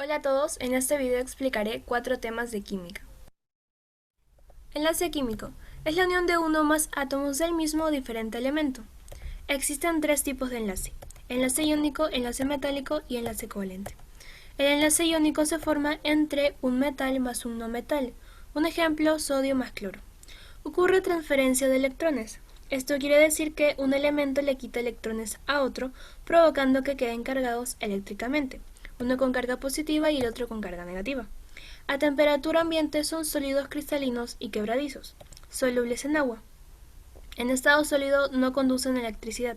Hola a todos, en este video explicaré 4 temas de química. Enlace químico es la unión de uno o más átomos del mismo o diferente elemento. Existen 3 tipos de enlace iónico, enlace metálico y enlace covalente. El enlace iónico se forma entre un metal más un no metal, un ejemplo sodio más cloro. Ocurre transferencia de electrones. Esto quiere decir que un elemento le quita electrones a otro, provocando que queden cargados eléctricamente, uno con carga positiva y el otro con carga negativa. A temperatura ambiente son sólidos cristalinos y quebradizos, solubles en agua. En estado sólido no conducen electricidad,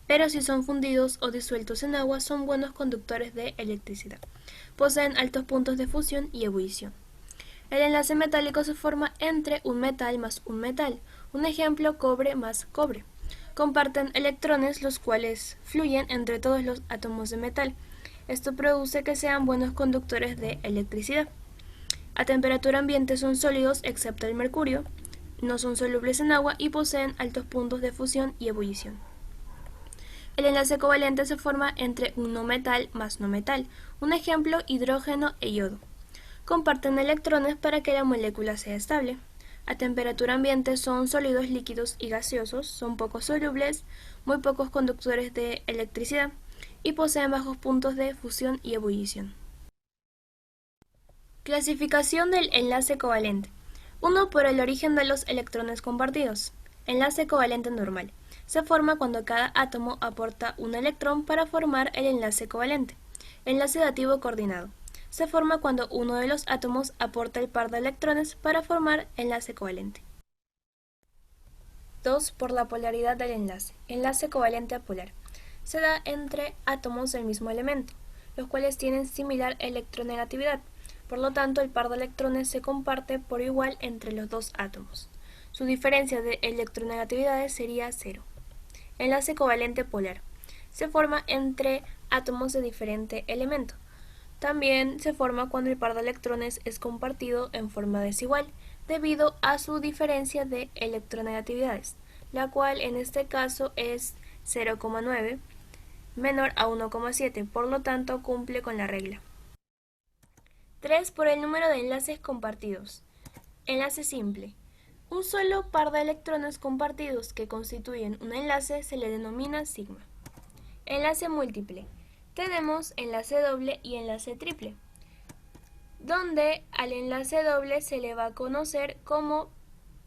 pero si son fundidos o disueltos en agua son buenos conductores de electricidad. Poseen altos puntos de fusión y ebullición. El enlace metálico se forma entre un metal más un metal, un ejemplo cobre más cobre. Comparten electrones los cuales fluyen entre todos los átomos de metal. Esto produce que sean buenos conductores de electricidad. A temperatura ambiente son sólidos excepto el mercurio, no son solubles en agua y poseen altos puntos de fusión y ebullición. El enlace covalente se forma entre un no metal más no metal, un ejemplo hidrógeno e yodo. Comparten electrones para que la molécula sea estable. A temperatura ambiente son sólidos, líquidos y gaseosos, son poco solubles, muy pocos conductores de electricidad y poseen bajos puntos de fusión y ebullición. Clasificación del enlace covalente. 1. Por el origen de los electrones compartidos. Enlace covalente normal. Se forma cuando cada átomo aporta un electrón para formar el enlace covalente. Enlace dativo coordinado. Se forma cuando uno de los átomos aporta el par de electrones para formar enlace covalente. 2. Por la polaridad del enlace. Enlace covalente apolar. Se da entre átomos del mismo elemento, los cuales tienen similar electronegatividad. Por lo tanto, el par de electrones se comparte por igual entre los dos átomos. Su diferencia de electronegatividades sería 0. Enlace covalente polar. Se forma entre átomos de diferente elemento. También se forma cuando el par de electrones es compartido en forma desigual, debido a su diferencia de electronegatividades, la cual en este caso es 0,9 menor a 1,7, por lo tanto cumple con la regla. 3. Por el número de enlaces compartidos. Enlace simple. Un solo par de electrones compartidos que constituyen un enlace se le denomina sigma. Enlace múltiple. Tenemos enlace doble y enlace triple, donde al enlace doble se le va a conocer como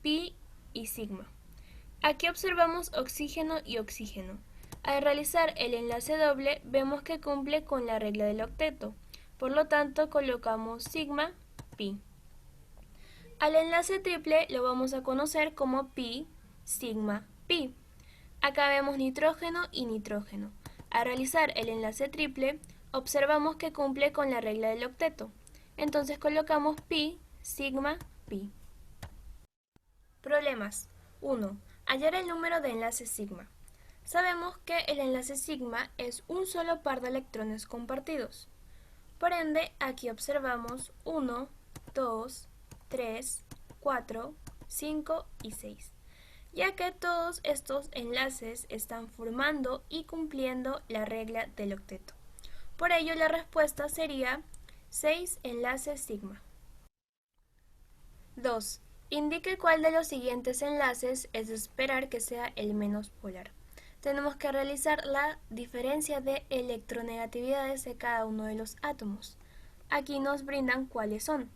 pi y sigma. Aquí observamos oxígeno y oxígeno. Al realizar el enlace doble vemos que cumple con la regla del octeto, por lo tanto colocamos sigma pi. Al enlace triple lo vamos a conocer como pi, sigma, pi. Acá vemos nitrógeno y nitrógeno. Al realizar el enlace triple, observamos que cumple con la regla del octeto. Entonces colocamos pi, sigma, pi. Problemas. 1. Hallar el número de enlaces sigma. Sabemos que el enlace sigma es un solo par de electrones compartidos. Por ende, aquí observamos 1, 2, 3, 4, 5 y 6, ya que todos estos enlaces están formando y cumpliendo la regla del octeto. Por ello, la respuesta sería 6 enlaces sigma. 2. Indique cuál de los siguientes enlaces es de esperar que sea el menos polar. Tenemos que realizar la diferencia de electronegatividades de cada uno de los átomos. Aquí nos brindan cuáles son.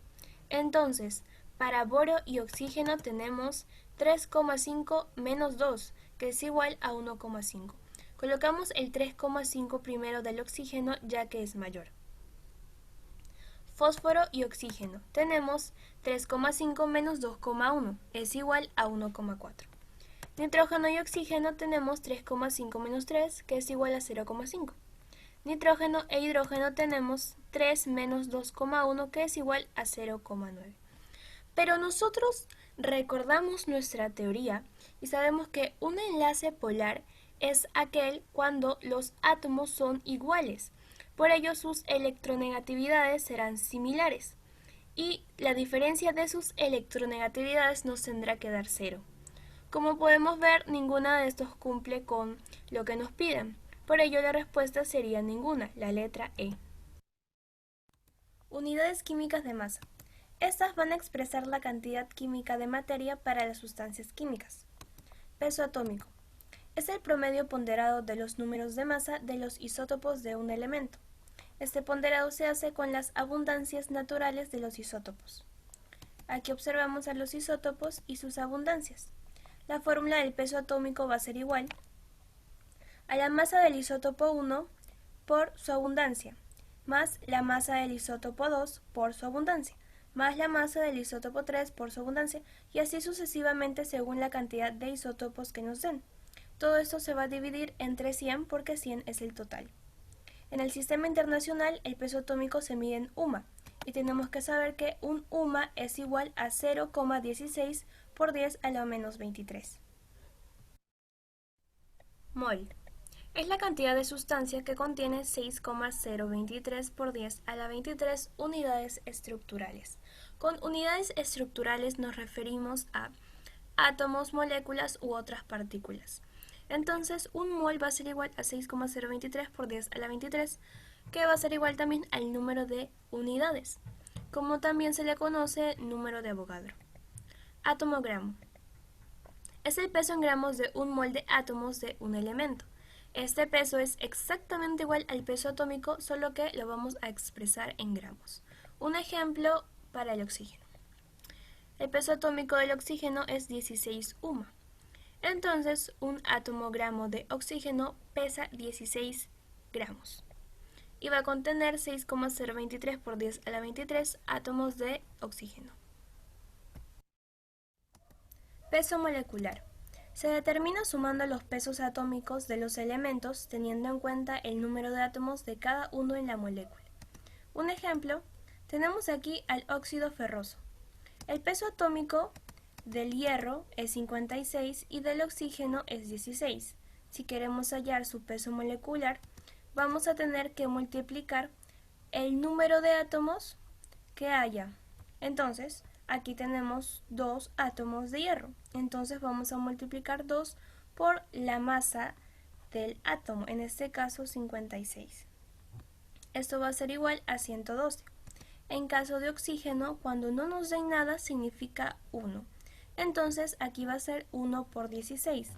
Entonces, para boro y oxígeno tenemos 3,5 menos 2, que es igual a 1,5. Colocamos el 3,5 primero del oxígeno ya que es mayor. Fósforo y oxígeno tenemos 3,5 menos 2,1, es igual a 1,4. Nitrógeno y oxígeno tenemos 3,5 menos 3, que es igual a 0,5. Nitrógeno e hidrógeno tenemos 3 menos 2,1, que es igual a 0,9. Pero nosotros recordamos nuestra teoría y sabemos que un enlace polar es aquel cuando los átomos son iguales. Por ello sus electronegatividades serán similares y la diferencia de sus electronegatividades nos tendrá que dar 0. Como podemos ver, ninguna de estos cumple con lo que nos piden. Por ello la respuesta sería ninguna, la letra E. Unidades químicas de masa. Estas van a expresar la cantidad química de materia para las sustancias químicas. Peso atómico. Es el promedio ponderado de los números de masa de los isótopos de un elemento. Este ponderado se hace con las abundancias naturales de los isótopos. Aquí observamos a los isótopos y sus abundancias. La fórmula del peso atómico va a ser igual a la masa del isótopo 1 por su abundancia, más la masa del isótopo 2 por su abundancia, más la masa del isótopo 3 por su abundancia, y así sucesivamente según la cantidad de isótopos que nos den. Todo esto se va a dividir entre 100 porque 100 es el total. En el sistema internacional el peso atómico se mide en UMA, y tenemos que saber que un UMA es igual a 0,16 por 10 a la menos 23. Mol. Es la cantidad de sustancia que contiene 6,023 por 10 a la 23 unidades estructurales. Con unidades estructurales nos referimos a átomos, moléculas u otras partículas. Entonces, un mol va a ser igual a 6,023 por 10 a la 23, que va a ser igual también al número de unidades, como también se le conoce número de Avogadro. Átomo-gramo. Es el peso en gramos de un mol de átomos de un elemento. Este peso es exactamente igual al peso atómico, solo que lo vamos a expresar en gramos. Un ejemplo para el oxígeno. El peso atómico del oxígeno es 16 UMA. Entonces, un átomo-gramo de oxígeno pesa 16 gramos y va a contener 6,023 por 10 a la 23 átomos de oxígeno. Peso molecular. Se determina sumando los pesos atómicos de los elementos teniendo en cuenta el número de átomos de cada uno en la molécula. Un ejemplo, tenemos aquí al óxido ferroso. El peso atómico del hierro es 56 y del oxígeno es 16. Si queremos hallar su peso molecular, vamos a tener que multiplicar el número de átomos que haya. Entonces, aquí tenemos 2 átomos de hierro. Entonces vamos a multiplicar 2 por la masa del átomo, en este caso 56. Esto va a ser igual a 112. En caso de oxígeno, cuando no nos den nada, significa 1. Entonces aquí va a ser 1 por 16.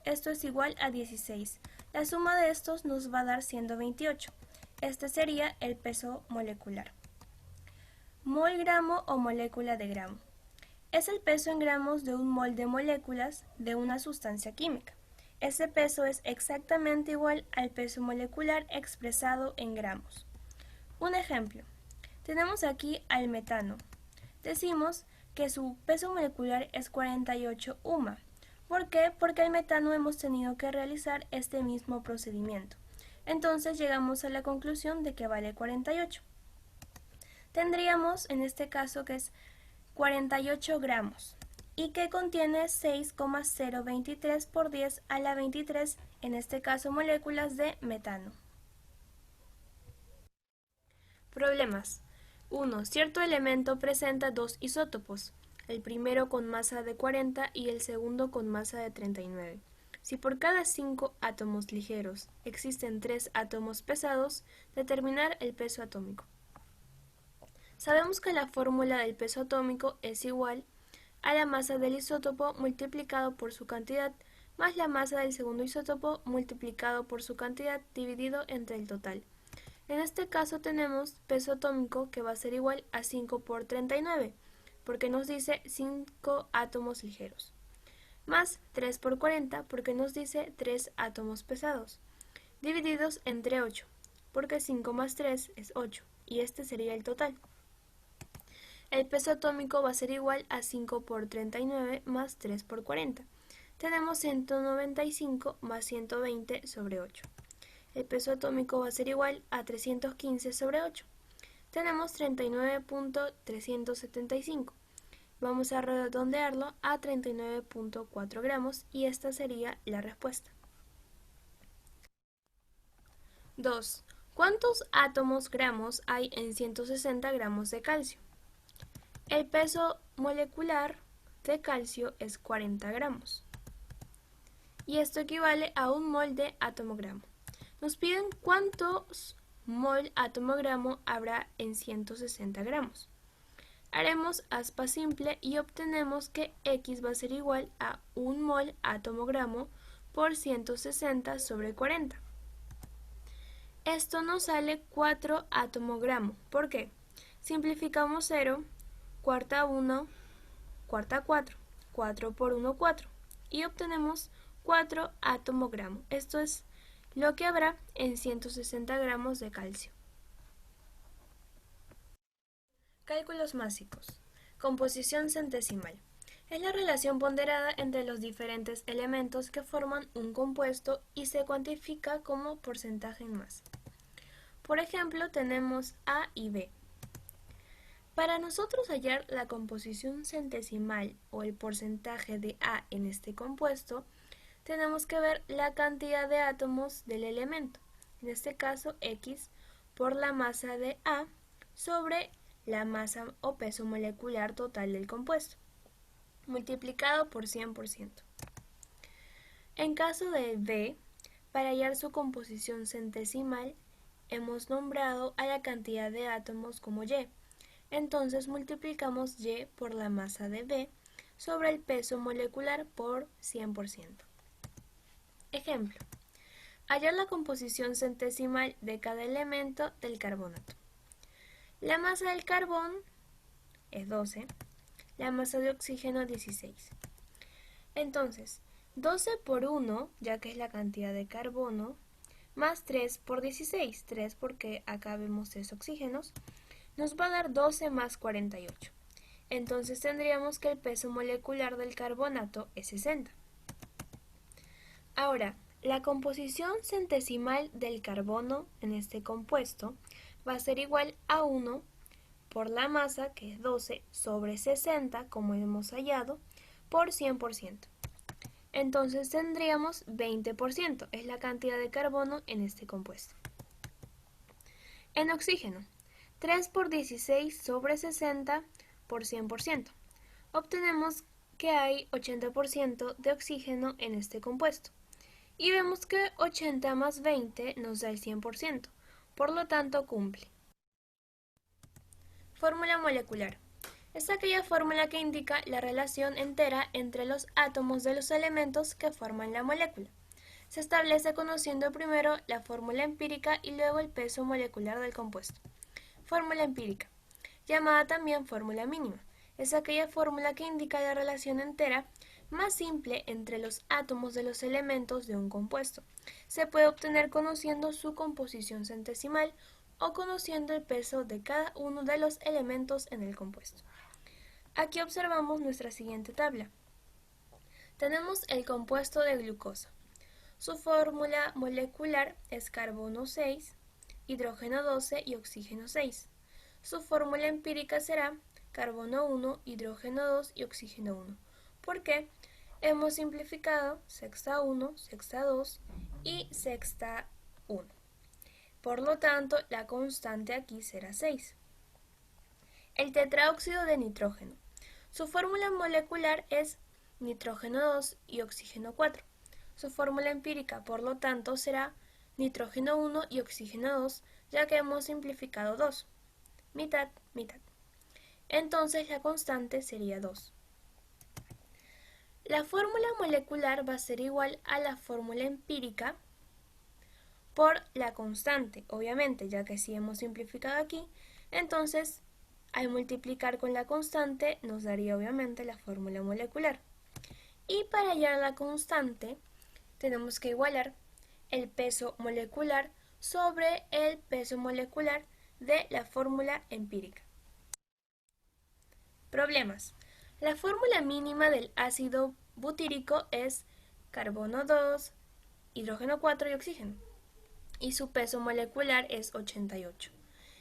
Esto es igual a 16. La suma de estos nos va a dar 128. Este sería el peso molecular. Mol gramo o molécula de gramo. Es el peso en gramos de un mol de moléculas de una sustancia química. Este peso es exactamente igual al peso molecular expresado en gramos. Un ejemplo. Tenemos aquí al metano. Decimos que su peso molecular es 48 UMA. ¿Por qué? Porque al metano hemos tenido que realizar este mismo procedimiento. Entonces llegamos a la conclusión de que vale 48. Tendríamos en este caso que es 48 gramos y que contiene 6,023 por 10 a la 23, en este caso moléculas de metano. Problemas. 1. Cierto elemento presenta dos isótopos, el primero con masa de 40 y el segundo con masa de 39. Si por cada 5 átomos ligeros existen 3 átomos pesados, determinar el peso atómico. Sabemos que la fórmula del peso atómico es igual a la masa del isótopo multiplicado por su cantidad más la masa del segundo isótopo multiplicado por su cantidad dividido entre el total. En este caso tenemos peso atómico que va a ser igual a 5 por 39, porque nos dice 5 átomos ligeros, más 3 por 40 porque nos dice 3 átomos pesados, divididos entre 8, porque 5 más 3 es 8, y este sería el total. El peso atómico va a ser igual a 5 por 39 más 3 por 40. Tenemos 195 más 120 sobre 8. El peso atómico va a ser igual a 315 sobre 8. Tenemos 39.375. Vamos a redondearlo a 39.4 gramos y esta sería la respuesta. 2. ¿Cuántos átomos gramos hay en 160 gramos de calcio? El peso molecular de calcio es 40 gramos. Y esto equivale a un mol de átomo gramo. Nos piden cuántos mol átomo gramo habrá en 160 gramos. Haremos aspa simple y obtenemos que X va a ser igual a 1 mol átomo gramo por 160 sobre 40. Esto nos sale 4 átomo gramo. ¿Por qué? Simplificamos 0, cuarta 1, cuarta 4. 4 por 1, 4. Y obtenemos 4 átomo gramo. Esto es lo que habrá en 160 gramos de calcio. Cálculos básicos. Composición centesimal. Es la relación ponderada entre los diferentes elementos que forman un compuesto y se cuantifica como porcentaje en masa. Por ejemplo, tenemos A y B. Para nosotros hallar la composición centesimal o el porcentaje de A en este compuesto, tenemos que ver la cantidad de átomos del elemento, en este caso X, por la masa de A sobre la masa o peso molecular total del compuesto, multiplicado por 100%. En caso de B, para hallar su composición centesimal, hemos nombrado a la cantidad de átomos como Y. Entonces multiplicamos Y por la masa de B sobre el peso molecular por 100%. Ejemplo. Hallar la composición centesimal de cada elemento del carbonato. La masa del carbón es 12, la masa de oxígeno 16. Entonces, 12 por 1, ya que es la cantidad de carbono, más 3 por 16, 3 porque acá vemos 3 oxígenos, nos va a dar 12 más 48. Entonces tendríamos que el peso molecular del carbonato es 60. Ahora, la composición centesimal del carbono en este compuesto va a ser igual a 1 por la masa, que es 12, sobre 60, como hemos hallado, por 100%. Entonces tendríamos 20%, es la cantidad de carbono en este compuesto. En oxígeno, 3 por 16 sobre 60 por 100%. Obtenemos que hay 80% de oxígeno en este compuesto. Y vemos que 80 más 20 nos da el 100%, por lo tanto cumple. Fórmula molecular. Es aquella fórmula que indica la relación entera entre los átomos de los elementos que forman la molécula. Se establece conociendo primero la fórmula empírica y luego el peso molecular del compuesto. Fórmula empírica, llamada también fórmula mínima, es aquella fórmula que indica la relación entera más simple entre los átomos de los elementos de un compuesto. Se puede obtener conociendo su composición centesimal o conociendo el peso de cada uno de los elementos en el compuesto. Aquí observamos nuestra siguiente tabla. Tenemos el compuesto de glucosa. Su fórmula molecular es carbono 6, hidrógeno 12 y oxígeno 6. Su fórmula empírica será carbono 1, hidrógeno 2 y oxígeno 1. ¿Por qué? Hemos simplificado sexta 1, sexta 2 y sexta 1. Por lo tanto, la constante aquí será 6. El tetraóxido de nitrógeno. Su fórmula molecular es nitrógeno 2 y oxígeno 4. Su fórmula empírica, por lo tanto, será nitrógeno 1 y oxígeno 2, ya que hemos simplificado 2. Mitad, mitad. Entonces la constante sería 2. La fórmula molecular va a ser igual a la fórmula empírica por la constante, obviamente, ya que si hemos simplificado aquí, entonces al multiplicar con la constante nos daría obviamente la fórmula molecular. Y para hallar la constante tenemos que igualar el peso molecular sobre el peso molecular de la fórmula empírica. Problemas. La fórmula mínima del ácido butírico es carbono 2, hidrógeno 4 y oxígeno, y su peso molecular es 88.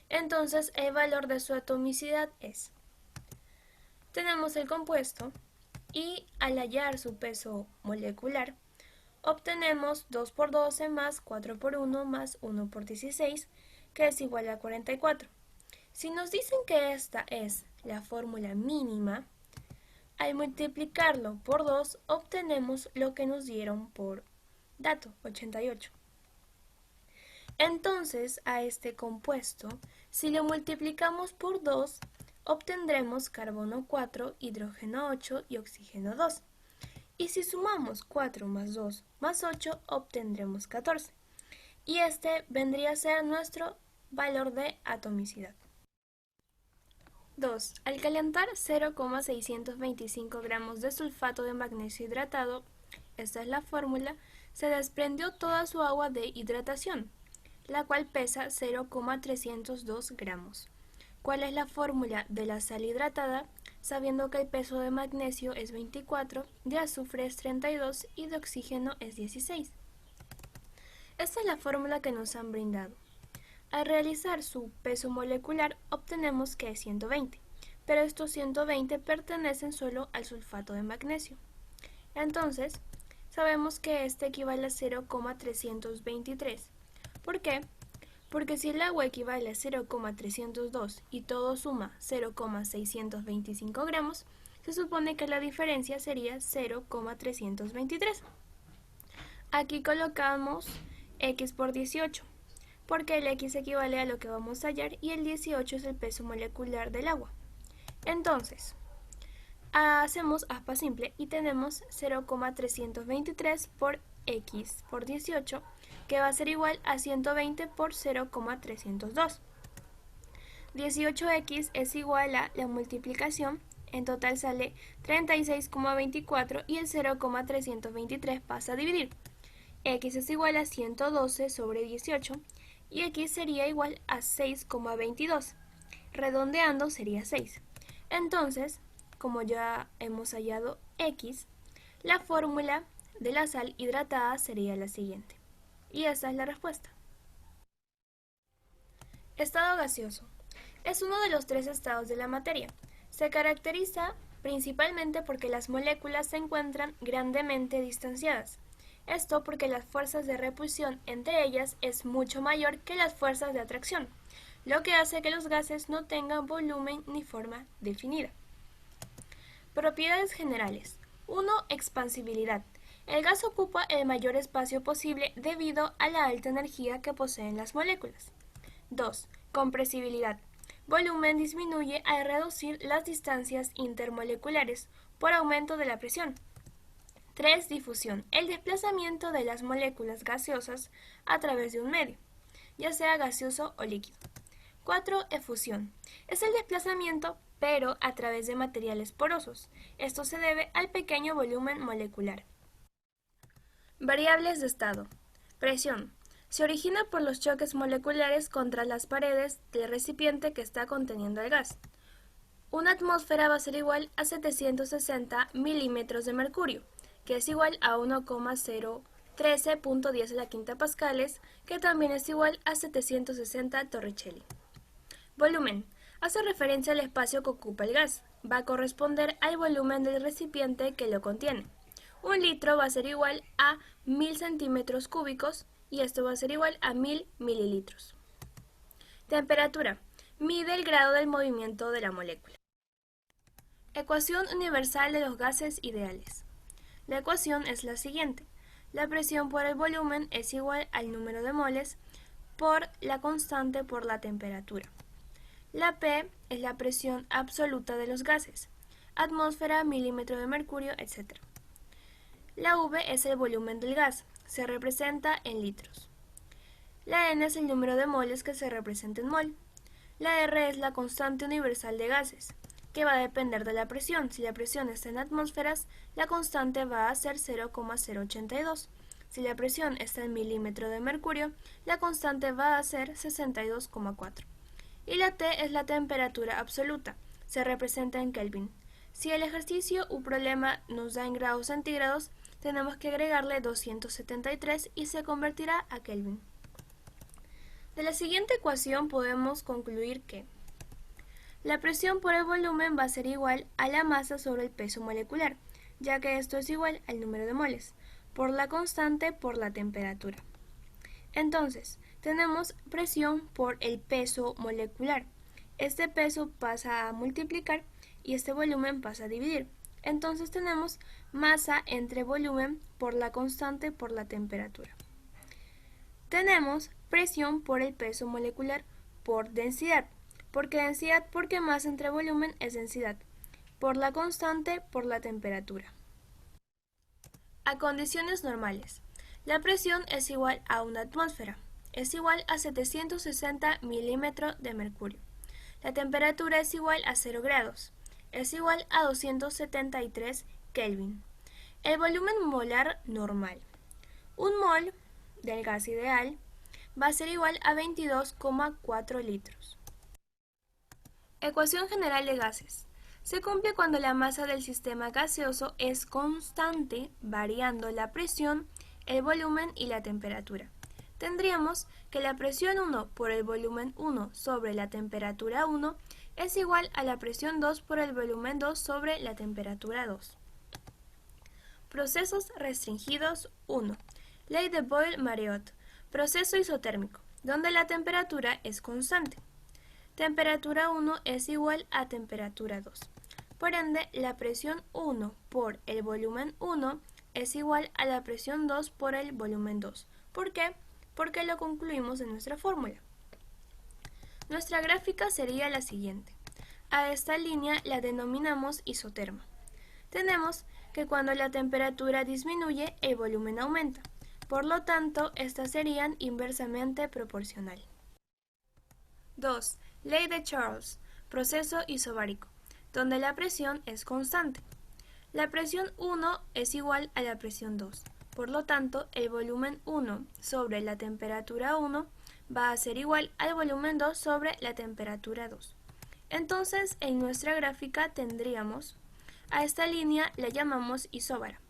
Entonces el valor de su atomicidad es, tenemos el compuesto y al hallar su peso molecular obtenemos 2 por 12 más 4 por 1 más 1 por 16, que es igual a 44. Si nos dicen que esta es la fórmula mínima, al multiplicarlo por 2 obtenemos lo que nos dieron por dato, 88. Entonces, a este compuesto, si lo multiplicamos por 2, obtendremos carbono 4, hidrógeno 8 y oxígeno 2. Y si sumamos 4 más 2 más 8, obtendremos 14. Y este vendría a ser nuestro valor de atomicidad. 2. Al calentar 0,625 gramos de sulfato de magnesio hidratado, esta es la fórmula, se desprendió toda su agua de hidratación, la cual pesa 0,302 gramos. ¿Cuál es la fórmula de la sal hidratada? Sabiendo que el peso de magnesio es 24, de azufre es 32 y de oxígeno es 16. Esta es la fórmula que nos han brindado. Al realizar su peso molecular obtenemos que es 120, pero estos 120 pertenecen solo al sulfato de magnesio. Entonces, sabemos que este equivale a 0,323. ¿Por qué? Porque si el agua equivale a 0,302 y todo suma 0,625 gramos, se supone que la diferencia sería 0,323. Aquí colocamos x por 18, porque el x equivale a lo que vamos a hallar y el 18 es el peso molecular del agua. Entonces, hacemos aspa simple y tenemos 0,323 por x por 18, que va a ser igual a 120 por 0,302. 18x es igual a la multiplicación, en total sale 36,24 y el 0,323 pasa a dividir. X es igual a 112 sobre 18 y x sería igual a 6,22. Redondeando sería 6. Entonces, como ya hemos hallado x, la fórmula de la sal hidratada sería la siguiente. Y esa es la respuesta. Estado gaseoso. Es uno de los tres estados de la materia. Se caracteriza principalmente porque las moléculas se encuentran grandemente distanciadas. Esto porque las fuerzas de repulsión entre ellas es mucho mayor que las fuerzas de atracción, lo que hace que los gases no tengan volumen ni forma definida. Propiedades generales. 1. Expansibilidad. El gas ocupa el mayor espacio posible debido a la alta energía que poseen las moléculas. 2. Compresibilidad. Volumen disminuye al reducir las distancias intermoleculares por aumento de la presión. 3. Difusión. El desplazamiento de las moléculas gaseosas a través de un medio, ya sea gaseoso o líquido. 4. Efusión. Es el desplazamiento, pero a través de materiales porosos. Esto se debe al pequeño volumen molecular. Variables de estado. Presión. Se origina por los choques moleculares contra las paredes del recipiente que está conteniendo el gas. Una atmósfera va a ser igual a 760 milímetros de mercurio, que es igual a 1,013.10 a la quinta pascales, que también es igual a 760 torricelli. Volumen. Hace referencia al espacio que ocupa el gas. Va a corresponder al volumen del recipiente que lo contiene. Un litro va a ser igual a 1000 centímetros cúbicos y esto va a ser igual a 1000 mililitros. Temperatura. Mide el grado del movimiento de la molécula. Ecuación universal de los gases ideales. La ecuación es la siguiente. La presión por el volumen es igual al número de moles por la constante por la temperatura. La P es la presión absoluta de los gases, atmósfera, milímetro de mercurio, etc. La V es el volumen del gas, se representa en litros. La N es el número de moles que se representa en mol. La R es la constante universal de gases, que va a depender de la presión. Si la presión está en atmósferas, la constante va a ser 0,082. Si la presión está en milímetro de mercurio, la constante va a ser 62,4. Y la T es la temperatura absoluta, se representa en Kelvin. Si el ejercicio u problema nos da en grados centígrados, tenemos que agregarle 273 y se convertirá a Kelvin. De la siguiente ecuación podemos concluir que la presión por el volumen va a ser igual a la masa sobre el peso molecular, ya que esto es igual al número de moles, por la constante por la temperatura. Entonces, tenemos presión por el peso molecular. Este peso pasa a multiplicar y este volumen pasa a dividir. Entonces tenemos masa entre volumen por la constante por la temperatura. Tenemos presión por el peso molecular por densidad. ¿Por qué densidad? Porque masa entre volumen es densidad. Por la constante, por la temperatura. A condiciones normales, la presión es igual a una atmósfera. Es igual a 760 milímetros de mercurio. La temperatura es igual a 0 grados. Es igual a 273 Kelvin. El volumen molar normal. Un mol del gas ideal va a ser igual a 22,4 litros. Ecuación general de gases. Se cumple cuando la masa del sistema gaseoso es constante, variando la presión, el volumen y la temperatura. Tendríamos que la presión 1 por el volumen 1 sobre la temperatura 1 es igual a la presión 2 por el volumen 2 sobre la temperatura 2. Procesos restringidos 1. Ley de Boyle-Mariotte. Proceso isotérmico, donde la temperatura es constante. Temperatura 1 es igual a temperatura 2. Por ende, la presión 1 por el volumen 1 es igual a la presión 2 por el volumen 2. ¿Por qué? Porque lo concluimos en nuestra fórmula. Nuestra gráfica sería la siguiente. A esta línea la denominamos isoterma. Tenemos que cuando la temperatura disminuye, el volumen aumenta. Por lo tanto, estas serían inversamente proporcional. 2. Ley de Charles. Proceso isobárico, donde la presión es constante. La presión 1 es igual a la presión 2. Por lo tanto, el volumen 1 sobre la temperatura 1 va a ser igual al volumen 2 sobre la temperatura 2. Entonces, en nuestra gráfica tendríamos, a esta línea la llamamos isóbara.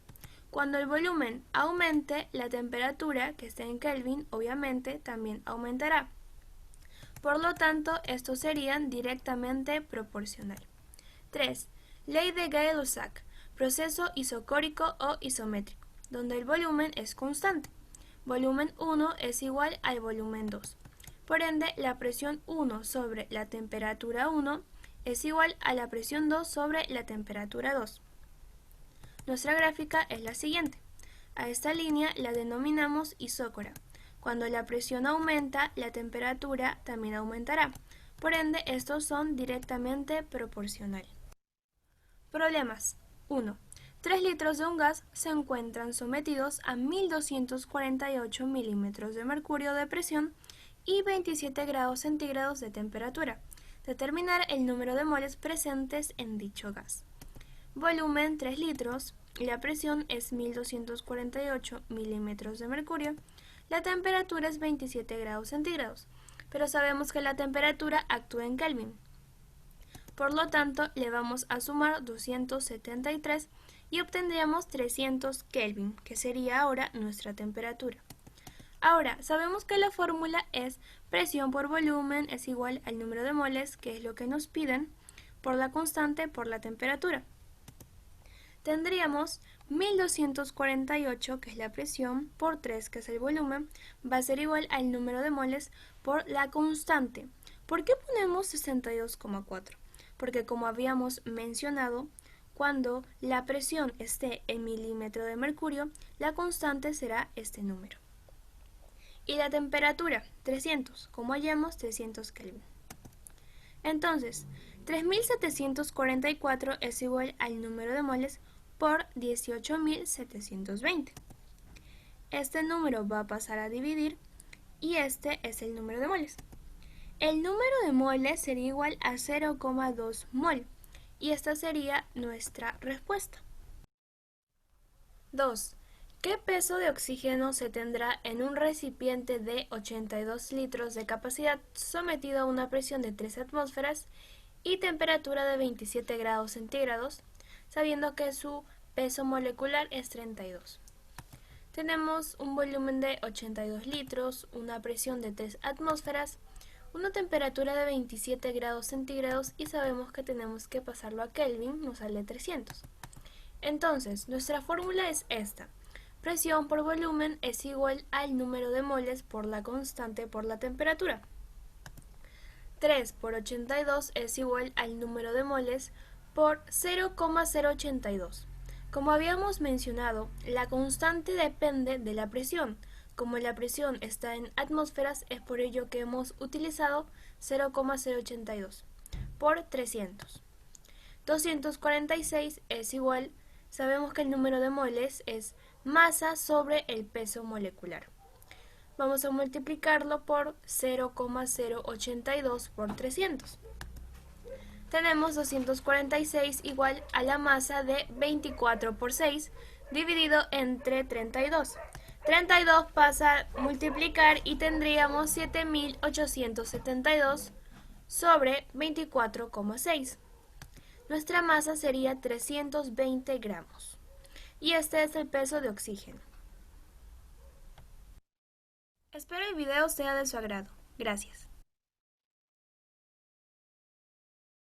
Cuando el volumen aumente, la temperatura, que está en Kelvin, obviamente también aumentará. Por lo tanto, estos serían directamente proporcional. 3. Ley de Gay-Lussac. Proceso isocórico o isométrico, donde el volumen es constante. Volumen 1 es igual al volumen 2. Por ende, la presión 1 sobre la temperatura 1 es igual a la presión 2 sobre la temperatura 2. Nuestra gráfica es la siguiente. A esta línea la denominamos isócora. Cuando la presión aumenta, la temperatura también aumentará. Por ende, estos son directamente proporcional. Problemas. 1. 3 litros de un gas se encuentran sometidos a 1248 milímetros de mercurio de presión y 27 grados centígrados de temperatura. Determinar el número de moles presentes en dicho gas. Volumen 3 litros. La presión es 1248 milímetros de mercurio. La temperatura es 27 grados centígrados, pero sabemos que la temperatura actúa en Kelvin. Por lo tanto, le vamos a sumar 273 y obtendríamos 300 Kelvin, que sería ahora nuestra temperatura. Ahora, sabemos que la fórmula es presión por volumen es igual al número de moles, que es lo que nos piden, por la constante por la temperatura. Tendríamos 1248, que es la presión, por 3, que es el volumen, va a ser igual al número de moles por la constante. ¿Por qué ponemos 62,4? Porque como habíamos mencionado, cuando la presión esté en milímetro de mercurio, la constante será este número. Y la temperatura, 300, como hallamos 300 Kelvin. Entonces, 3744 es igual al número de moles por 18.720. Este número va a pasar a dividir y este es el número de moles. El número de moles sería igual a 0,2 mol y esta sería nuestra respuesta. 2. ¿Qué peso de oxígeno se tendrá en un recipiente de 82 litros de capacidad sometido a una presión de 3 atmósferas y temperatura de 27 grados centígrados, sabiendo que su peso molecular es 32? Tenemos un volumen de 82 litros, una presión de 3 atmósferas, una temperatura de 27 grados centígrados y sabemos que tenemos que pasarlo a Kelvin, nos sale 300. Entonces, nuestra fórmula es esta. Presión por volumen es igual al número de moles por la constante por la temperatura. 3 por 82 es igual al número de moles por 0,082. Como habíamos mencionado, la constante depende de la presión. Como la presión está en atmósferas, es por ello que hemos utilizado 0,082 por 300. 246 es igual, sabemos que el número de moles es masa sobre el peso molecular. Vamos a multiplicarlo por 0,082 por 300. Tenemos 246 igual a la masa de 24 por 6 dividido entre 32. 32 pasa a multiplicar y tendríamos 7872 sobre 24,6. Nuestra masa sería 320 gramos. Y este es el peso de oxígeno. Espero el video sea de su agrado. Gracias.